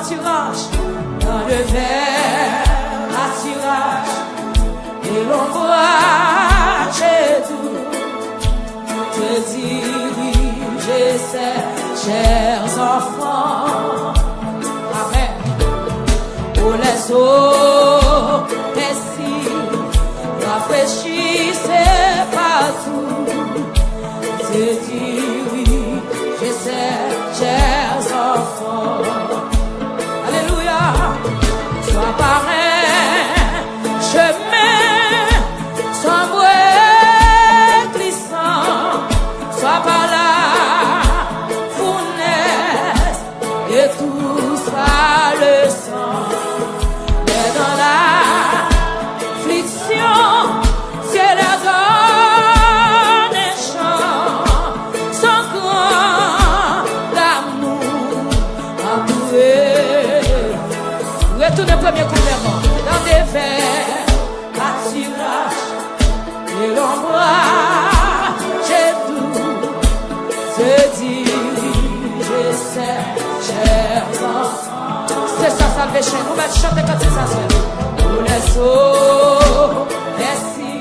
pâturage, dans le vert pâturage, et l'ombrage est doux, te diriger ses chers enfants. Amen. Pour les eaux des cils, rafraîchissez partout, te diriger ses chers enfants. Alléluia. Sois parrain, chemin, sombre glissant, sois par là, fournaise, et tout sera le sang. Mais dans l'affliction, c'est la donne un chant, son grand d'amour entouré. Retourne le premier gouvernement dans des vers pâturages et l'ombrage est doux, te diriger ses chers enfants. C'est ça, salvation. On va chanter quand c'est ça, c'est pour les eaux, merci.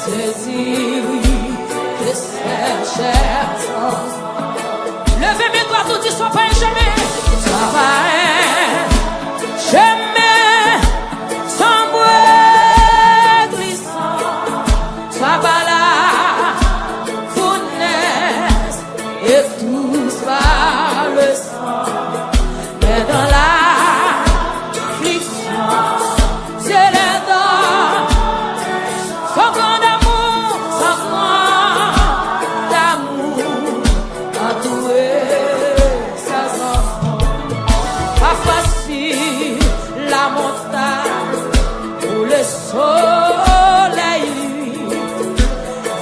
Te diriger ses chers enfants. Levez mes doigts, tout dit, sois pas un chemin. Sois pas un chemin, sombre glissant. Sois pas là, fournaise, et tout sera le sang. Mais dans l'affliction, c'est les dents. Son grand d'amour, son grand d'amour, entouré ses enfants. Pas facile la montagne où le soleil lui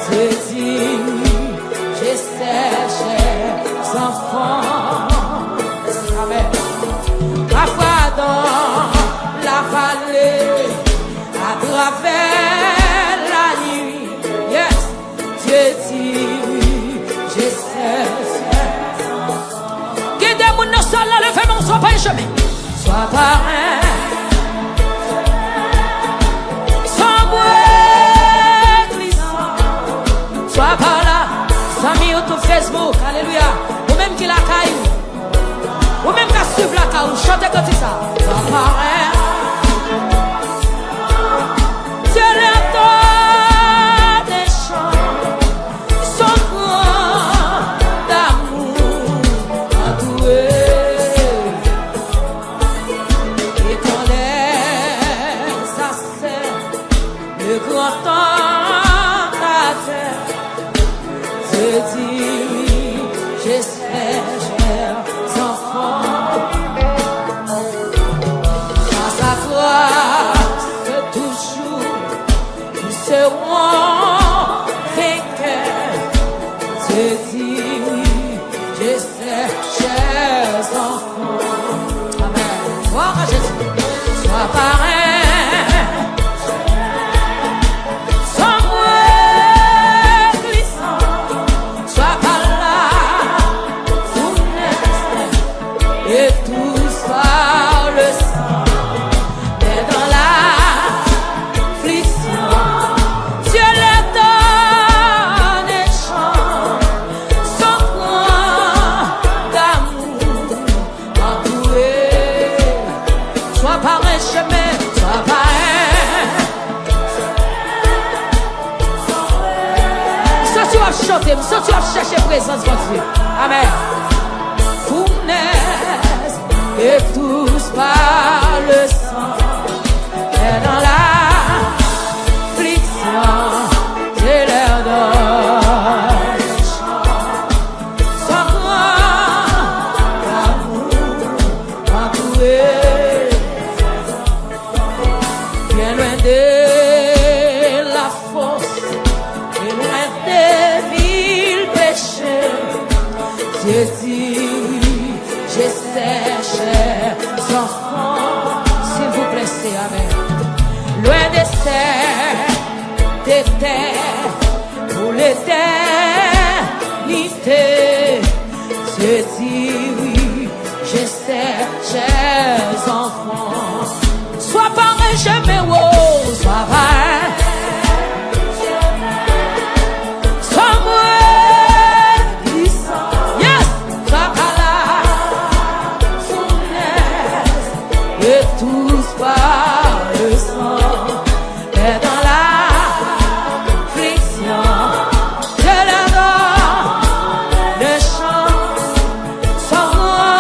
se dirige ses chers enfants. Amen. Parfois dans la vallée, à travers la nuit, yes, Dieu dirige ses enfants. Guidez mon nom seul là, levez mon sois pas un chemin. Sois pas un sombre glissant. Sois par là, Samy autour Facebook, alléluia. Ou même qui la caille, ou même qui suive la caille, chantez comme ça. Sois par un c'est le temps des chants, son grand d'amour entouré. Et quand les assairs, le grand tentateur se dirige ses chers enfants. Grâce à toi, c'est toujours, nous serons vainqueurs. Se dirige ses chers enfants. Amen. Gloire à Jésus. Sois parrain, sombre glissant, sois par là, fournaise, et tout sera le sang. Mais dans l'affliction, Dieu les donne un chant, son grand d'amour entouré. Sois par un chemin, sois par un. Ça tu vas chanter, ça tu vas chercher présence de Dieu. Amen. Fournaise et tous par le sang. Et dans l'affliction, j'ai l'air d'un chant. Son grand d'amour entouré. Bien loin de la fosse, et loin des villes péchées, Dieu dirige ses chers enfants. S'il vous plaît, c'est Amen. Loin des serres, des terres, pour l'éternité. Je dis oui, je sais, chers enfants. Sois parrain, je me rose, sois parrain. Sois moi, glissant. Yes, sois par la fournaise. Et tous par le sang. Et dans la friction, je leur donne le chant. Sois moi,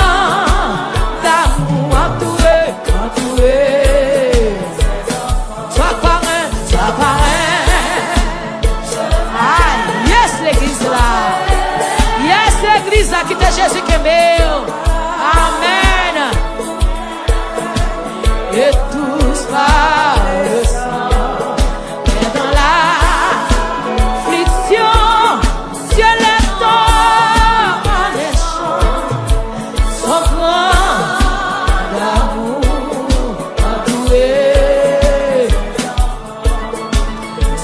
d'amour entouré, entouré. Sois parrain, sois parrain. Ah, yes, l'église là. Yes, l'église là qui est Jésus qui est meu. Amen. Et tous par le sang. Et dans la friction, Dieu les donne les chants. Son grand d'amour entouré.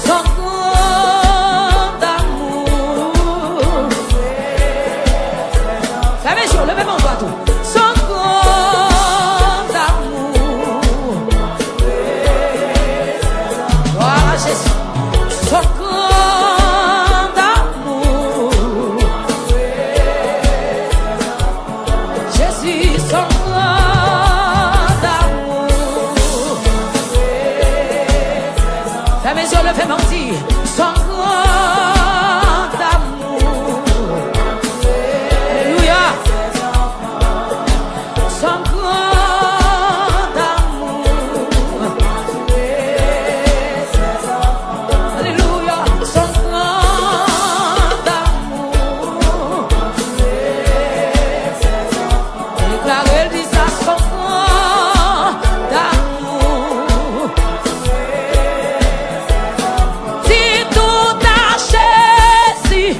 Son grand d'amour. Fermez les yeux, levez mon doigt tout. Son grand d'amour. Voilà Jésus. Son grand d'amour. Jésus, son grand d'amour. Fermez les yeux, levez mon dit. Son grand d'amour. Alléluia. Son grand d'amour. Alléluia. Son grand d'amour. Déclarez, dis ça, son grand d'amour. Dis tout à Jésus.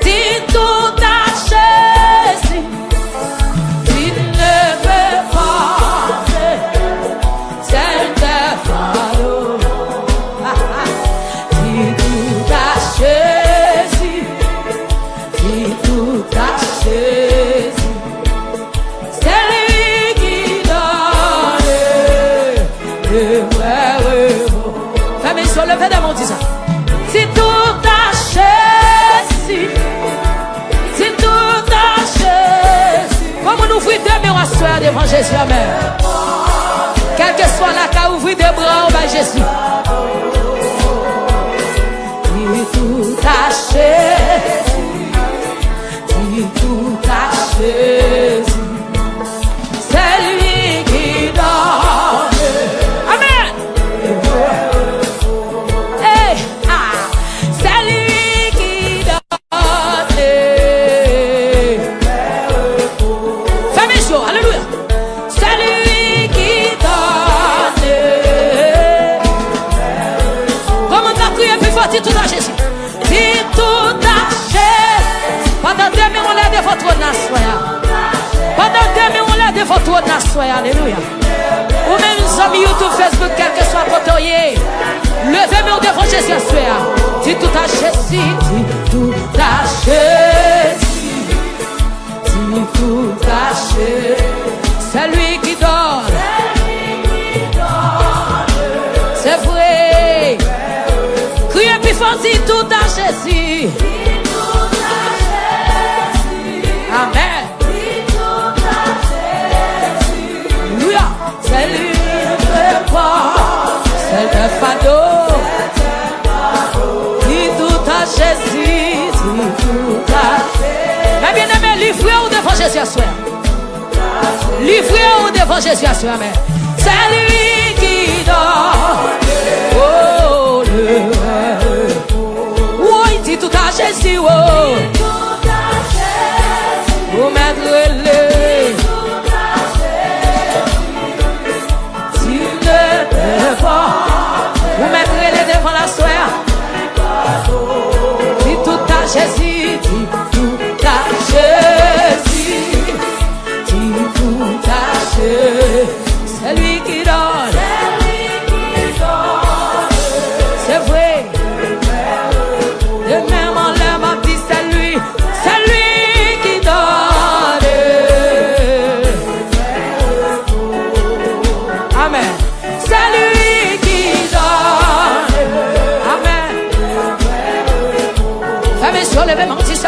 Dis tout à Jésus. Tu ne peux pas c'est de fardeau. Dis tout à Jésus. Dis tout à Jésus. C'est lui qui donne le vrai repos. Fermez les yeux, levez des mains, dis ça. C'est tout à Jésus. C'est tout à Jésus. Comme nous ouvrons deux mains à soir devant Jésus, amen. Quel que soit la cas, ouvrez des bras au Jésus. Dis tout à Jésus. Dis tout à Jésus. C'est lui qui donne. Amen. Hey, ah, c'est lui qui donne. Fermez les yeux, alléluia. C'est lui qui donne. Comment t'as prié plus fort, dis tout à Jésus. Dis tout à Jésus. Pendant 2 minutes, on l'a de votre nation. Pendant 2 minutes, on l'a de votre nation. Alléluia. Ou même amis YouTube, Facebook, quel que soit votre lieu. Levez-moi devant Jésus. Dis tout à Jésus. Dis tout à Jésus. Dis tout à Jésus. C'est lui qui donne. C'est vrai. Criez plus fort, dis tout à Jésus. Amen. Alléluia. C'est lui qui prépare. C'est le fardeau. Dis tout à Jésus. Dis tout à Jésus. Mais bien aimé, livrez-vous devant Jésus à soir. Livrez-vous devant Jésus à soir. Amen. C'est lui qui donne. Oh, oui, dis tout à Jésus. Oh. Vous mettrez-le. Si ne peut pas, vous mettrez-le devant la soeur. Dis tout à Jésus. Dis tout à Jésus. Dis tout à Jésus. C'est lui qui donne.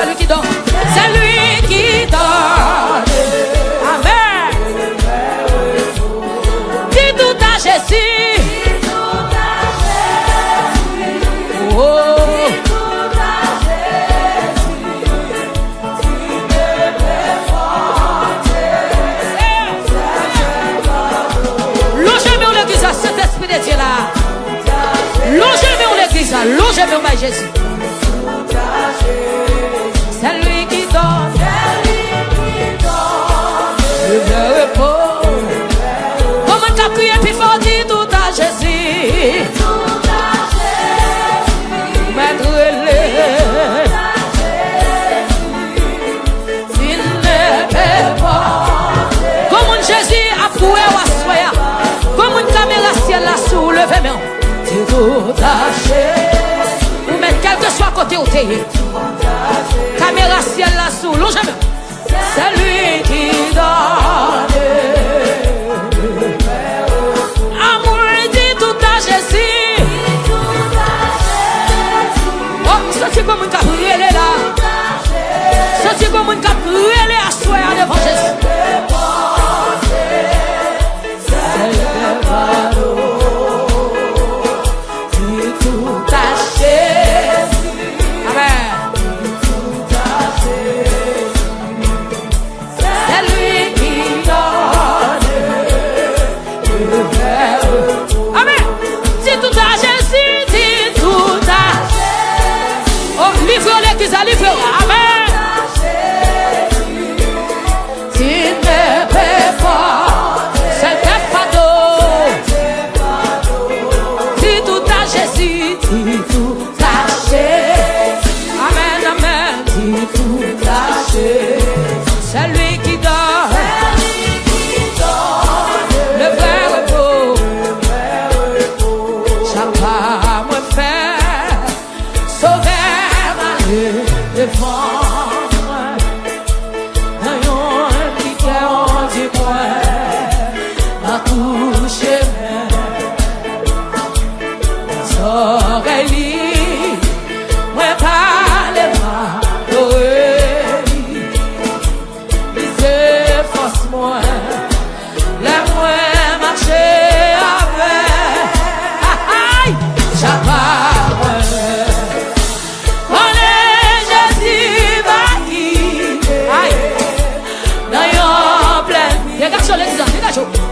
lui qui donne. C'est lui qui donne. Amen. Dis tout à Jésus. Oh. Logez-moi l'église, cet esprit de Dieu là. Logez-moi l'église, logez-moi Jésus. C'est lui qui donne, le vrai repos. Comment t'as crié puis fort dit tout à Jésus. Maître s'il ne peut pas. Comment Jésus a foué ou a soya. Comment une caméra ciel là sous le vément. C'est tout taché. Ou mettre quel que soit côté où t'es. Caméra ciel là sous l'eau jamais. C'est lui qui donne. Amour dit tout à Jésus. Oh, sorti comme une capriole là. Sorti comme une capriole à soi devant Jésus. C'est le ballot. Dit tout à Jésus. Amen. Amen. Tu ne peux pas. C'est tes fardeaux. Dis tout à Jésus. Dis tout à Jésus. Amen, amen. Dis tout à Jésus. C'est lui qui donne. Le vrai repos. Chaque pas me fait sauver ma vie. Devant moi, n'ayons un petit cœur du coin, ma couche mes oreilles, moi parle ma oreille, lisez force moi, les moins marcher avec, aïe, j'apprends.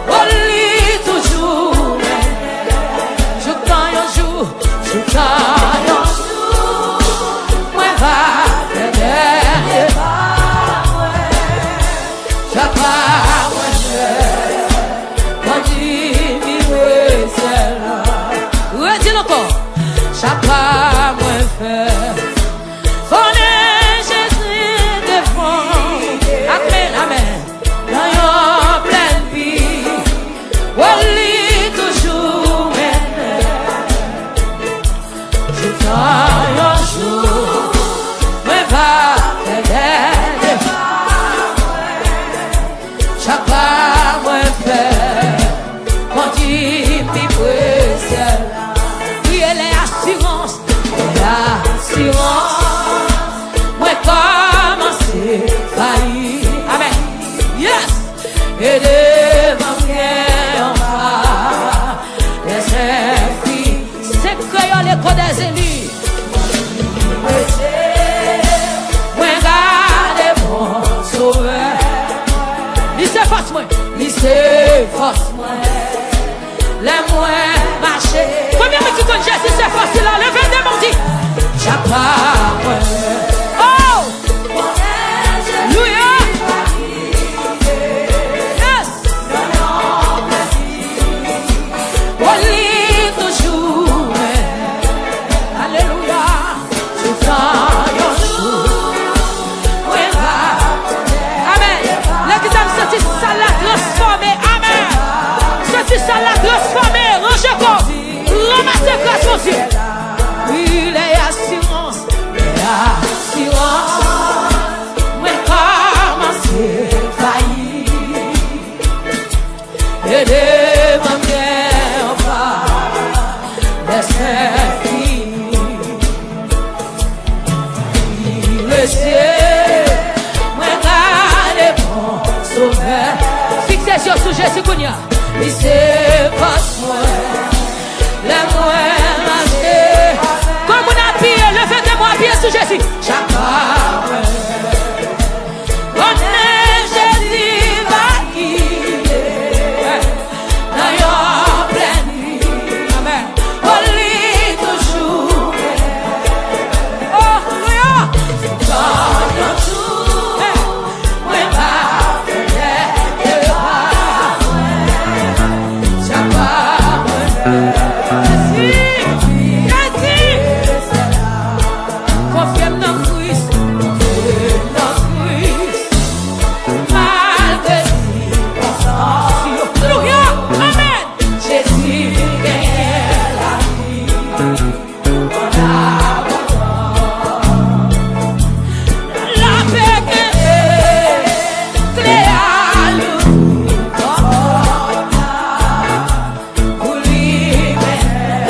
Oli toujours, je gagne un jour, je gagne un jour, moi va derrière, j'apprends moi, quand il vit celle, redis encore, j'apprends moi faire, bonnet Jésus devant, amen, amen, gagnons pleine vie. Oli toujours je gagne un jour, mais va t'aider. Chaque pas moi faire, quand il m'y précède. Oui, elle est assurance, moi commencer faillir. Amen. Yes. Et devant l'écho des élus. Moi garde mon sauveur. Lycée force moi. Lycée force moi. Les moins marcher. Combien de qui connaissent Jésus c'est facile là? Levez des mains dit. J'apprends moi. Oh! Alléluia. Yes. Oli toujours. Alléluia. Je amen. L'église a ça l'a transformé. Amen. Ceci ça l'a transformé. Rangez comme. Ramassez grâce aux yeux. Il est assurance. Jésus Kounia. Il s'est passé. Les moyens marchés. Comme on a appuyé, levez-moi appuyé sur Jésus. Chacun. On est Jésus va guider. D'ailleurs, plein nuit. Amen. On lit toujours. Oh, Alléluia. Dans le jour, on va faire le confirme dans Christ, malgré Alléluia, amen. Jésus gagne la vie, la paix clé à l'eau, pour libérer la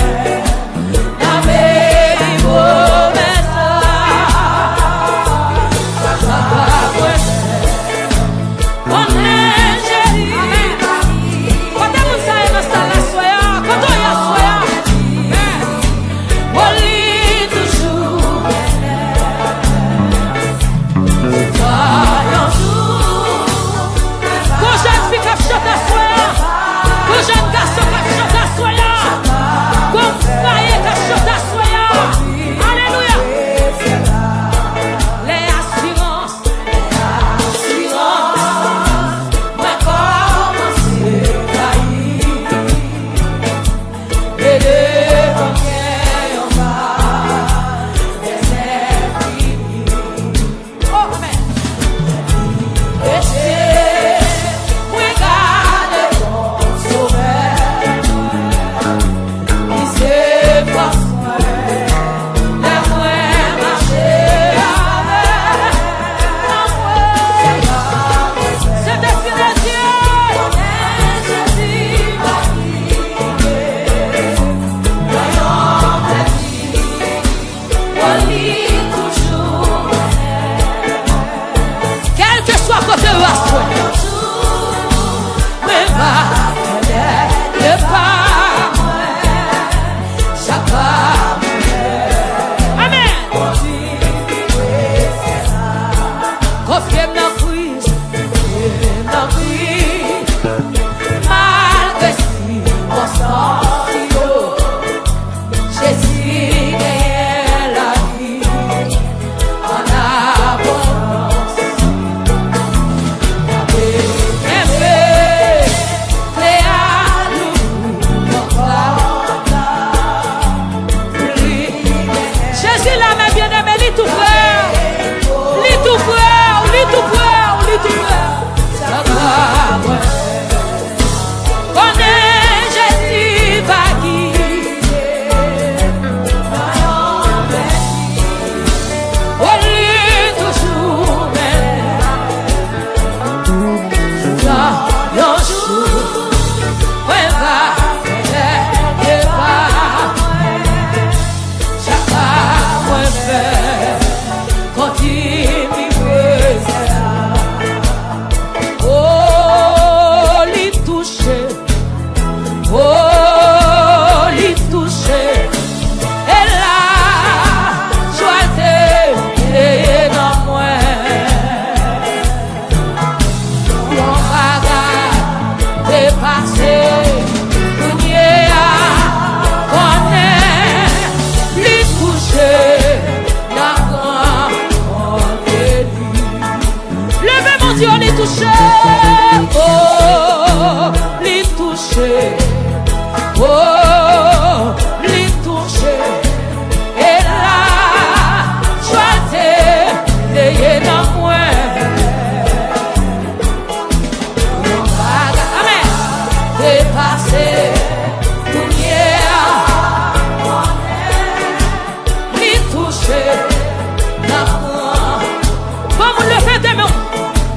Vamos le faire des mains.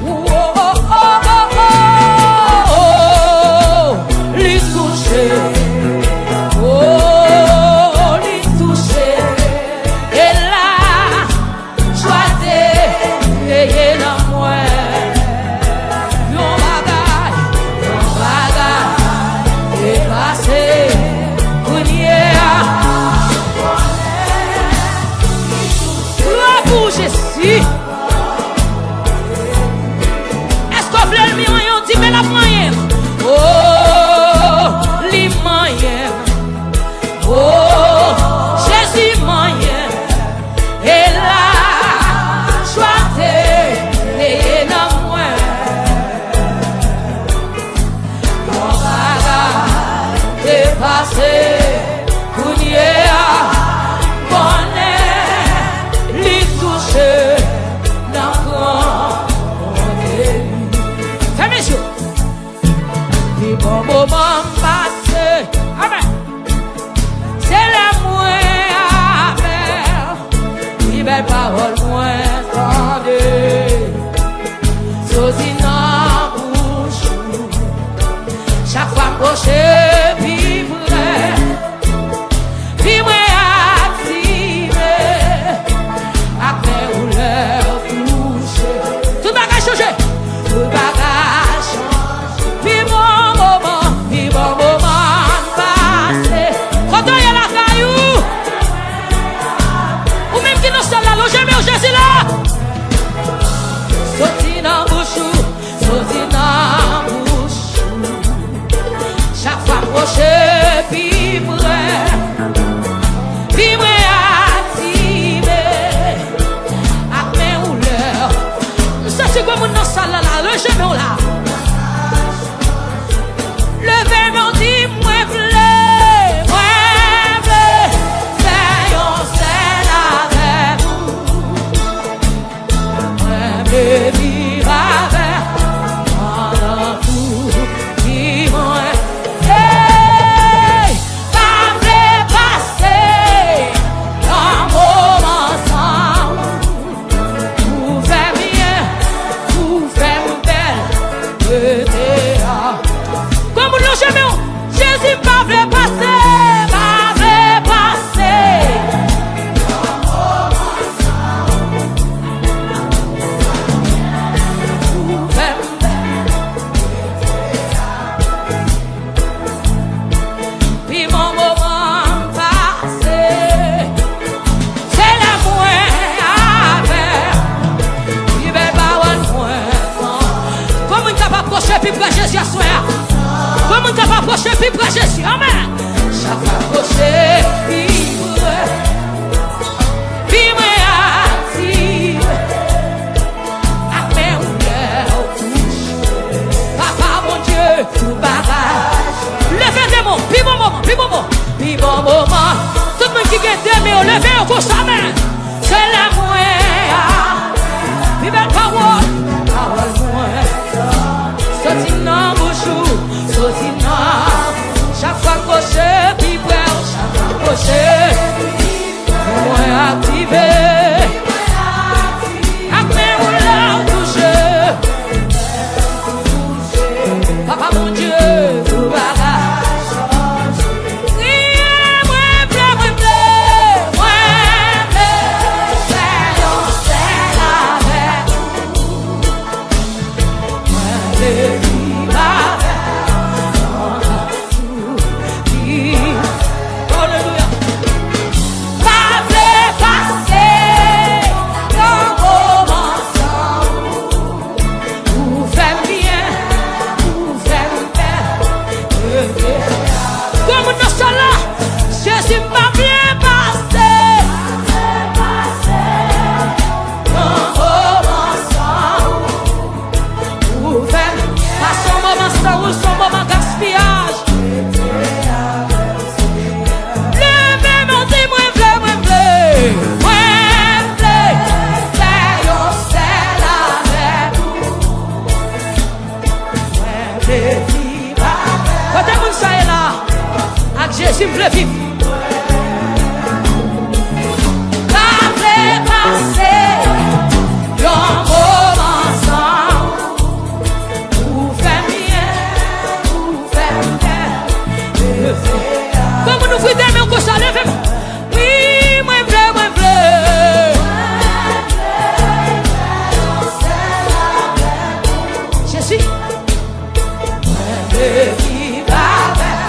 Oh, oh, oh, oh, oh. chemin là. Levez mon dit, moi vle, faire yon scène avec vous. Moi vivre avec pendant tout qui moi. Hey, pas vle passer un moment ensemble. Vous faites bien, vous faites belle, comme nous jamais, Jésus pas veut passer, pas veut passer. Puis mon moment passé, c'est la moins avec. Il va pas moins. Comment on capable approcher puis pour Jésus à soi? Comment on capable approcher puis pour Jésus? Amen. Chaque approcher puis moi active. Après on touche. Papa mon Dieu, tout bagage. Levez des mots, puis bon moment, puis bon moment, puis bon moment. Tout le monde qui gagne des mots, levez au coup sa main. C'est la moelle. Puis belle parole, parole moelle. Sorti dans bouchou, sorti dans. Chaque fois coché, puis bref, chaque fois coché. Moi activé. Après on l'a touché. Papa mon Dieu, tout bagage. Moi bleu, c'est yon scène avec. Moi vivre avec. Alléluia. Pas vle passer un moment ensemble. Vous faites bien, vous faites bien. Comme nous sommes là, Jésus m'a bien passé. Un moment ensemble. Vous faites pas son moment sans ou son moment gaspillage. Levez mon dit, moi vle, faire yon scène avec vous. Moi vivre avec. Quand tout le monde est là, avec Jésus vle vivre. Pas vle passer yon moment ensemble. Vous faites bien, vous faites bien. Comme nous vous aimons que ça lève. Oui, moi vle. Jésus. Moi vivre avec.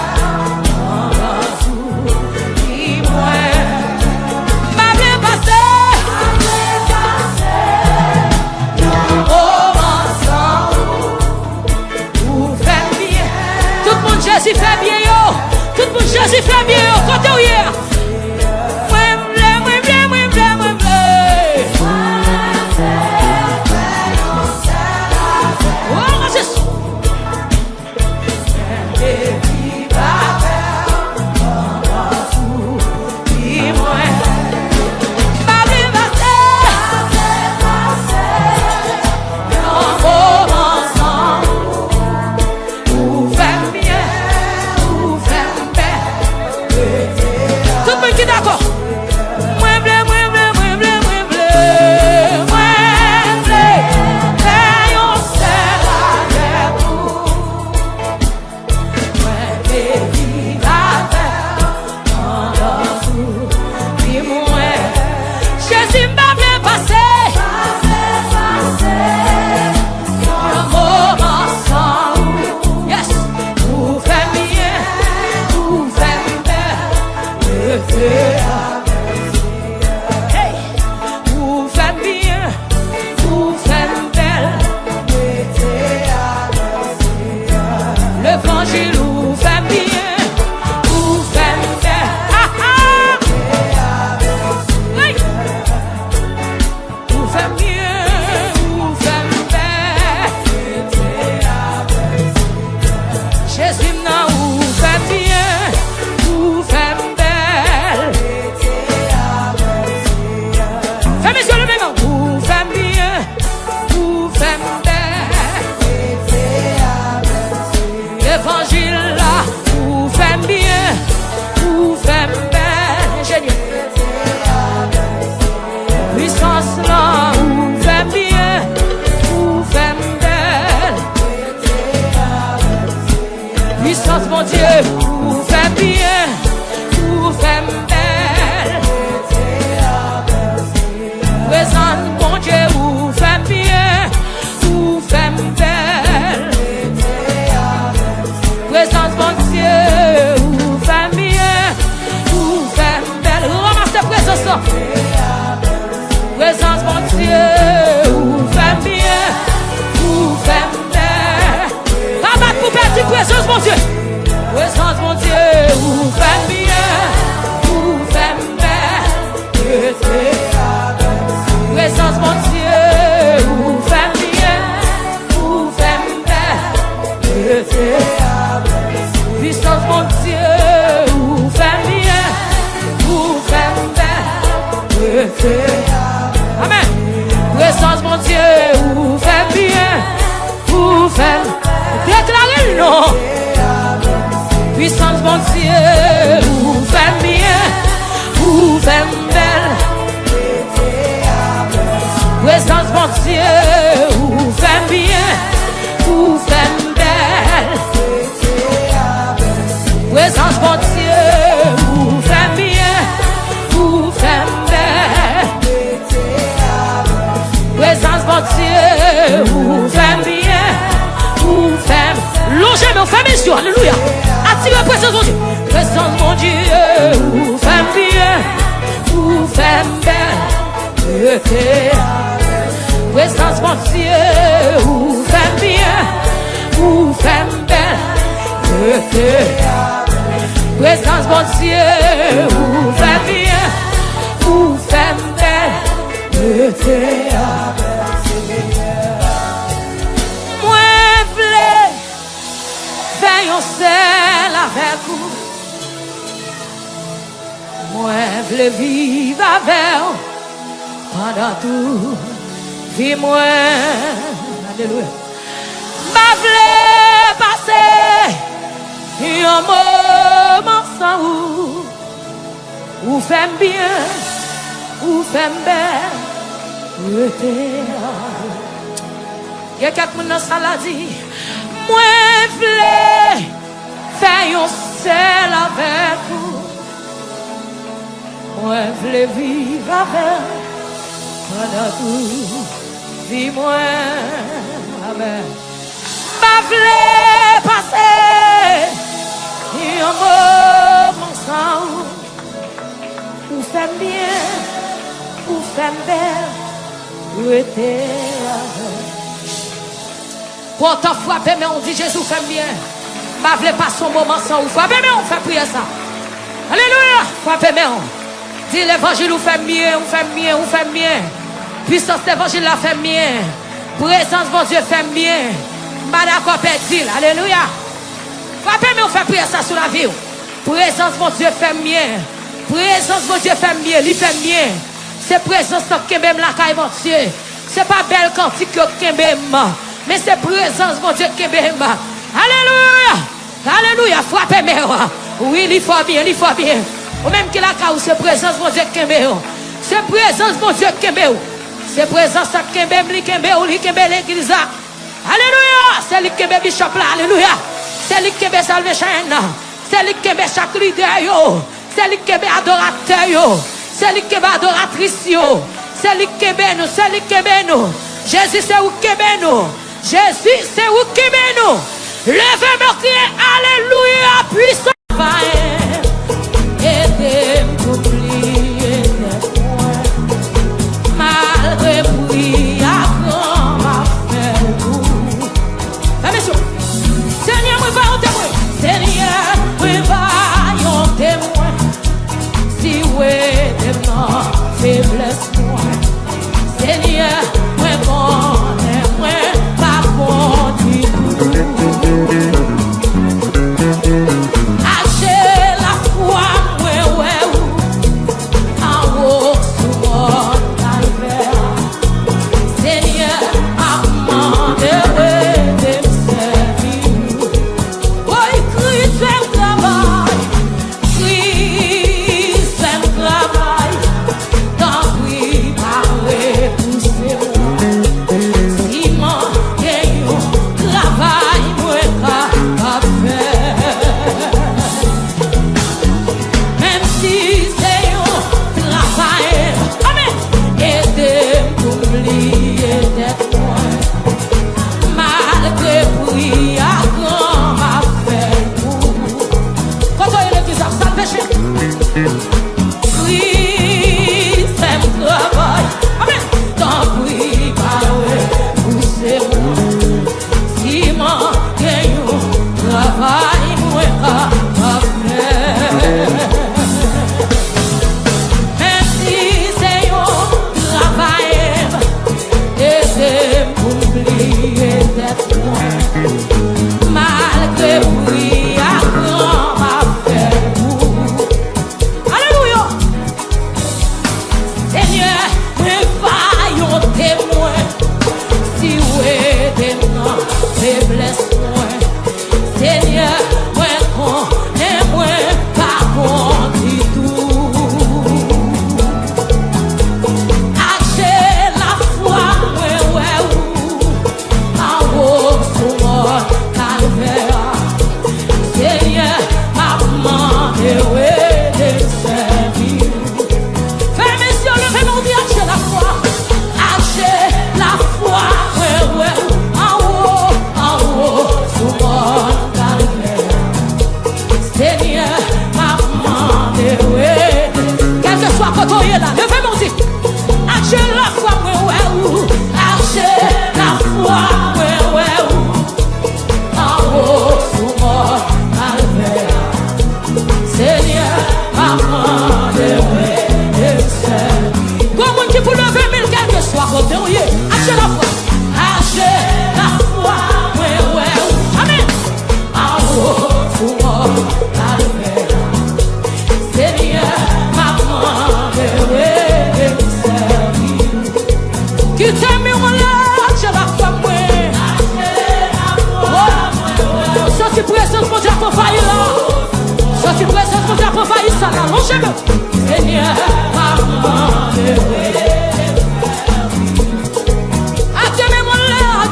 non. Puissance bon Dieu, vous faites bien, vous faites belle. Présence bon Dieu, vous faites bien, vous faites belle. Présence bon Dieu, vous faites bien, vous faites belle. Présence bon Dieu, vous faites bien, vous faites. Longez, mais vous faites mes yeux, alléluia. Attirez la présence mon Dieu. Présence mon Dieu, vous faites bien, vous faites belle. Présence mon Dieu, vous faites bien, vous faites belle. Présence mon Dieu, vous faites bien, vous faites belle. Moi v'lais faire un seul avec vous. Moi v'lais vivre avec vous pendant tout. Vie moi, alléluia. Ma v'lais passer un moment sans vous. Vous faites bien, vous faites belle. Il y a quelqu'un dans la salle qui dit, moi v'lais faire un seul avec vous. Moi v'lais vivre avec pendant tout. Dis-moi, amen. Ma v'lais passer un moment sans vous. Vous faites bien, vous faites belle. Pourtant, frappez, mais on dit Jésus fait bien. Ma v'lais passer un moment sans vous. Frappez, mais on fait prier ça. Alléluia. Frappez, mais on dit l'évangile, vous fait bien, vous fait bien, vous fait bien. Puissance d'évangile la fait bien. Présence mon Dieu fait bien. Madako pédile. Alléluia. Frappez, mais on fait prier ça sur la vie. Présence mon Dieu fait bien. Présence mon Dieu fait bien. Il fait bien. C'est présence qui même la caille mon Dieu. C'est pas belle cantique qui même. Mais c'est présence mon Dieu qui même. Alléluia. Alléluia. Frappez, mais oui, il faut bien, il faut bien. Ou même que la caille, c'est présence mon Dieu qui même. C'est présence mon Dieu qui même. C'est présence qui est l'église. Alléluia. C'est lui qui est bishop là. Alléluia. C'est lui qui est salvation. C'est lui qui est chaque leader. C'est lui qui est adorateur. C'est lui qui est adoratrice. C'est lui qui est nous. C'est lui qui est nous. Jésus c'est où qui est nous. Jésus c'est où qui est nous. Levez-moi crier. Alléluia. Puissant. Aidez-moi oublier. Malgré bruit, à grand m'a fait vous. Seigneur, me va en témoin. Seigneur, me va en témoin. Si ouais, non, faiblesse moi. Seigneur, me connais, moi, pas bon du tout. Hacher la foi, moi, ouais, en haut, sous moi. Senti présence mon Dieu pour envahir ça là. Mon chemin. Seigneur, maman,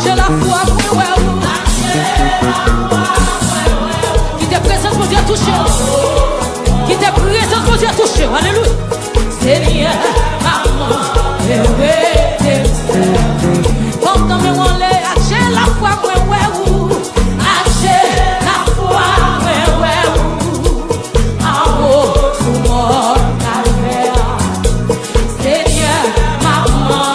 j'ai la foi, qui te présente mon Dieu touché. Qui te présente mon Dieu touché. Alléluia. Seigneur, maman, quand on me voit, j'ai la foi, j'ai la foi, amour, sous mon calvaire. Seigneur, maman,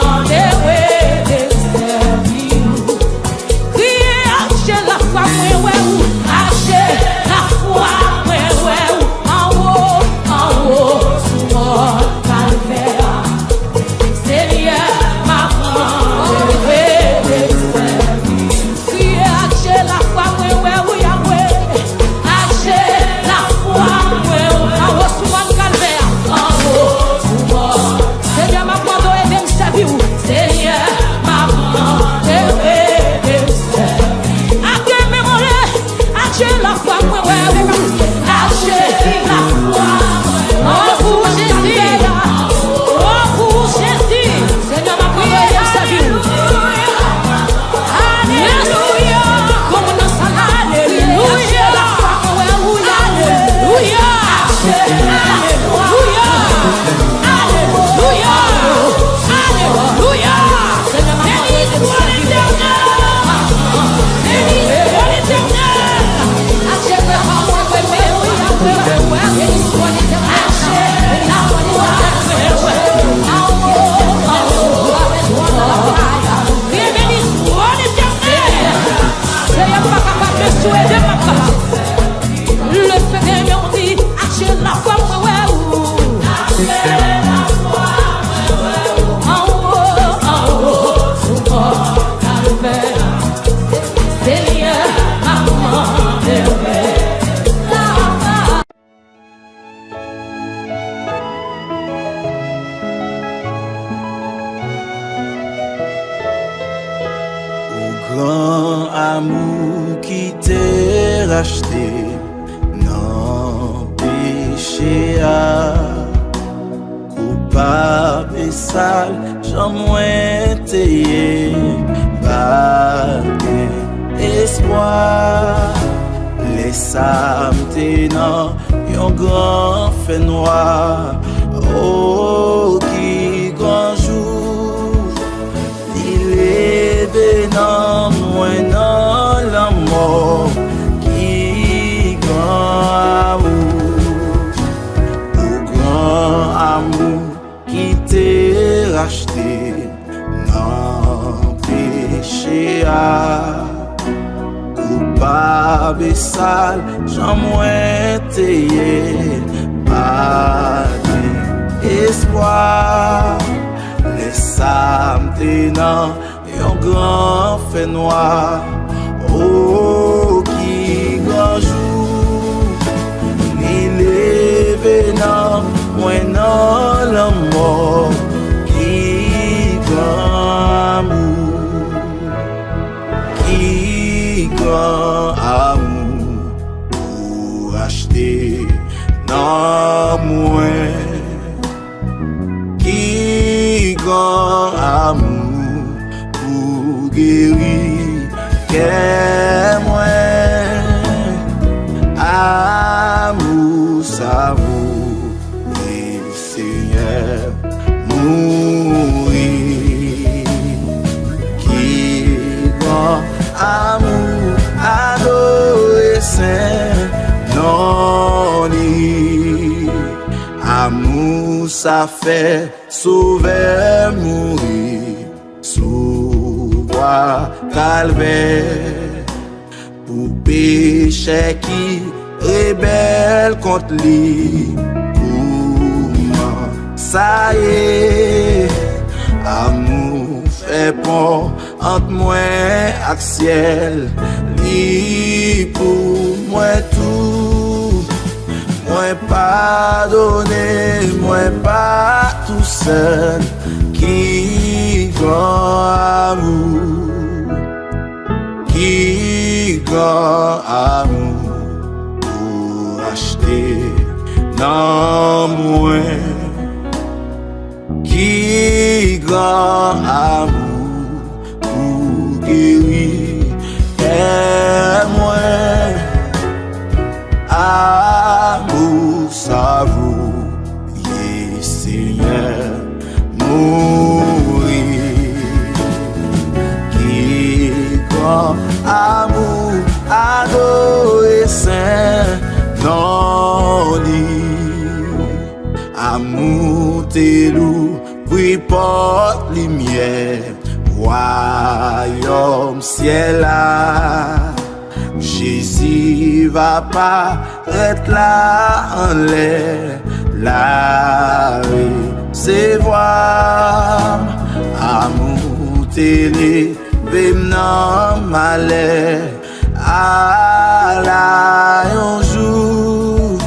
Grand amour qui t'est racheté, non péché à coupable et sale, j'en moins t'ayé, pas espoir, les âmes t'énant, yon grand fait noir, oh qui grand jour, il est bénin, moins dans la mort, qui grand amour, qui t'est racheté, non péché à coupable et sale, j'en moins t'ayé, pas d'espoir, les âmes t'énant, yon grand fait noir, oh qui grand jour, ni les vénants, moins dans la mort, qui grand amour, qui grand amour, pour acheter non moins, qui grand amour, pour guérir, qu'est moins, amour, ça vaut, et Seigneur, mourir, qui grand amour, adolescent, non, amour, ça fait sauver, mourir, sous bois calvaire, pour péché qui rebelle contre lui, pour moi, ça y est, amour fait pont entre moi et ciel, li pour moi tout, moi pardonner, moi pas tout seul, qui grand amour, qui grand amour, pour acheter dans moi. Qui grand amour pour guérir et moi. Amour savoureux, Seigneur, mourir. Qui grand amour adolescent, non amour t'es loup, oui porte lumière, royaume ciel là. Jésus va pas être là en l'air, la recevoir. Amour télé, non malheur, à la un jour,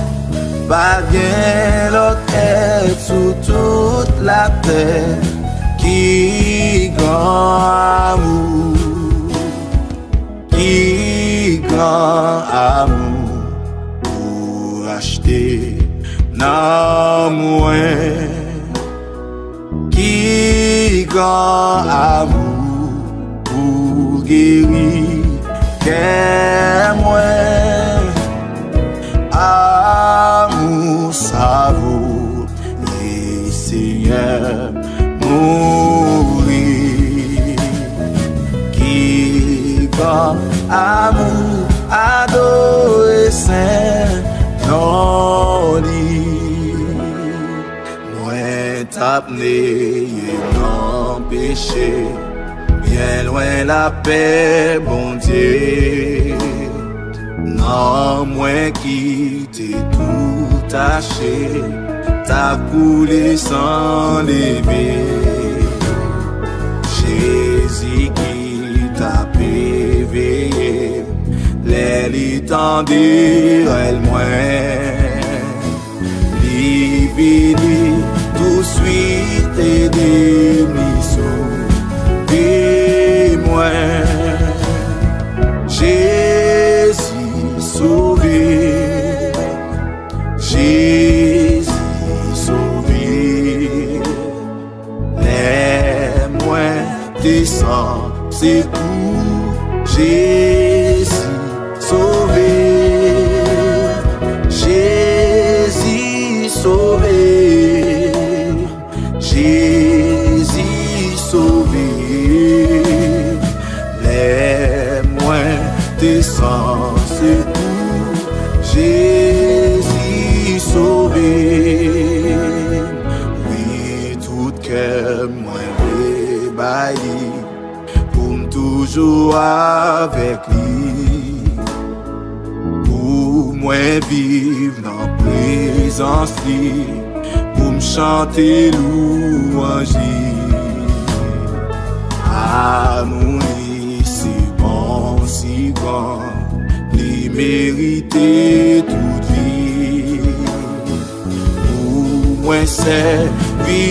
pas bien l'autre est sous toute la terre, qui grand amour. Qui grand amour pour acheter non moins. Qui grand amour pour guérir qu'est moins. Amour savoureux, et Seigneur mourir. Qui grand amour adolescent, non moins t'apné non péché, bien loin la paix, bon Dieu. Non moins qui t'est tout taché, t'as coulé sans lever. Jésus qui t'a éveillé, les tendus, elle moins. Livini tout suite et démission, et moi. Jésus sauvé, Jésus sauvé. Les moins descend, c'est tout. Jésus sauvé, Jésus sauvé, Jésus sauvé. Les moins descend, c'est tout. Jésus sauvé. Oui, tout cœur moins débaillé, pour toujours avec lui. Pour moi vivre dans présence lui, pour me chanter louange. Amour si bon, si grand, lui mériter toute vie. Pour moi c'est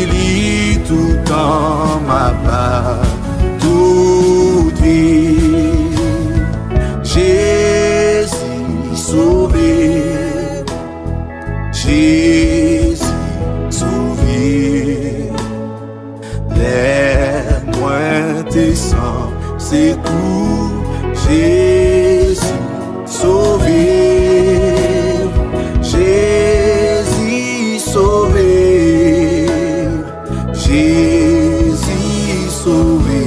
lui tout en ma part, toute vie. Jésus sauvé, Jésus sauvé. Les moins descend, c'est tout. Jésus sauvé, Jésus sauvé, Jésus sauvé.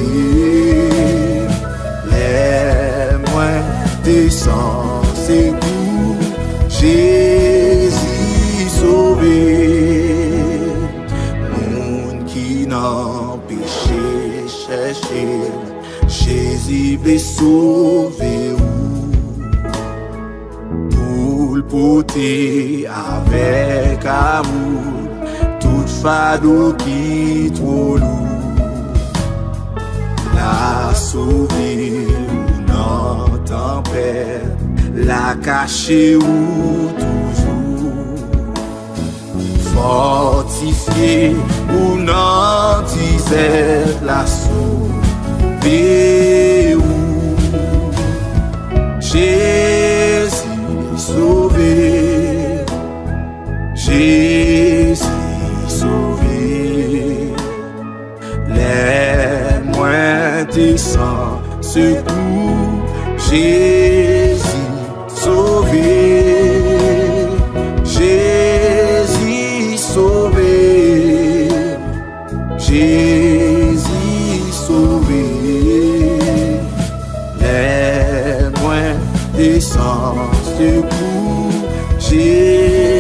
Les moins descend, c'est tout. Jésus sauvé. Monde qui n'a péché chercher, Jésus veut sauver pour le porter avec amour, toute fardeau qui trop lourd. La sauver ou non tempête, la cacher ou toujours. Fortifié ou non disait la sauver ou. Jésus sauvé, Jésus sauvé, Jésus sauvé, Jésus sauvé. Les moins des sens de coup, Jésus